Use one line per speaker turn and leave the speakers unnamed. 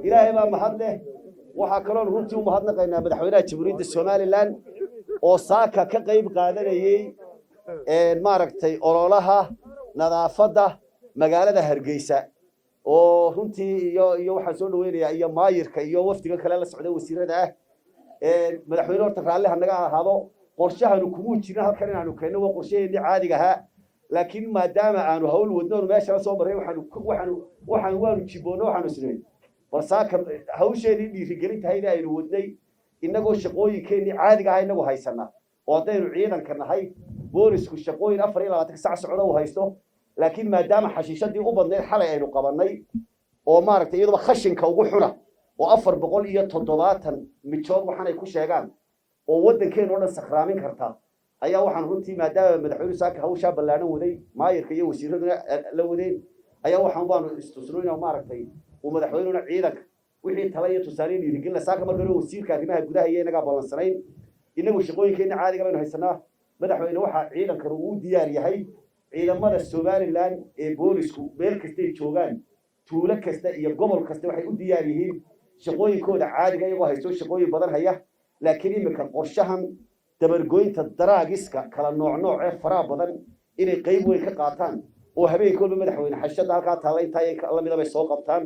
إلهي ما محله وحكرون runtii u mahadnaqaynaa madaxweynaha jamhuuriyadda Soomaaliland oo saaka ka qayb qaadanayay maaragtay ololaha nadaafadda magaalada Hargeysa oo runtii iyo waxa soo dhaweynaya iyo maayirka iyo wafdiga kale la socday wasiirada madaxweyne horta raalli hanaga ahaado qorshahanu kugu jirna halkan inaanu keenno waa qorshaheedii caadiga ahaa laakiin maadaama aanu hawl wadno meesha soo maray waanu jiboono waxaanu isnay warsaaka hawsheedii dhiirigelinta hayda aynu wadnay inagoo shaqooyinkeennii caadiga ah inagu haysana oo haddaynu ciidanka nahay boolisku shaqooyin 24 saac socda u haysto laakiin maadaama xashiishadii u badneed xalay aynu qabanay oo maaragtay iyadoo khashinka ugu xuna oo 470 mijood waxaanay ku sheegaan oo wadankeena oo dhan sakraamin karta ayaa waxaan runtii maadaama madaxweynuhu saaka hawsha ballaaran waday maayirka iyo wasiiraduna la wadeen ayaa waxaan baanu istusnooynaa maaragtay ومدحويننا عيدك وحي تلاقي تسالين يرجعنا ساكن مرة وسير كريمها جودها هي نجا بالانسرين إنه شقوي كنا عادي قبل هالسنة مدحوين واحد عيدك كرو دياري هاي عيد ما السوبر الآن بوليسكو بيركستي شوغان تولك كست يقوموا كست واحد دياري هي شقوي كود عادي جاي واحد يسوي شقوي بدل هيا لكن يمكن قرشهم تبرجوين تدراجس كلا نوع فرا بدل إلى قيمة كقاطان وهبي كل مدحوين حشد هالقاط هاي تاي الله مدام يسوق قبطان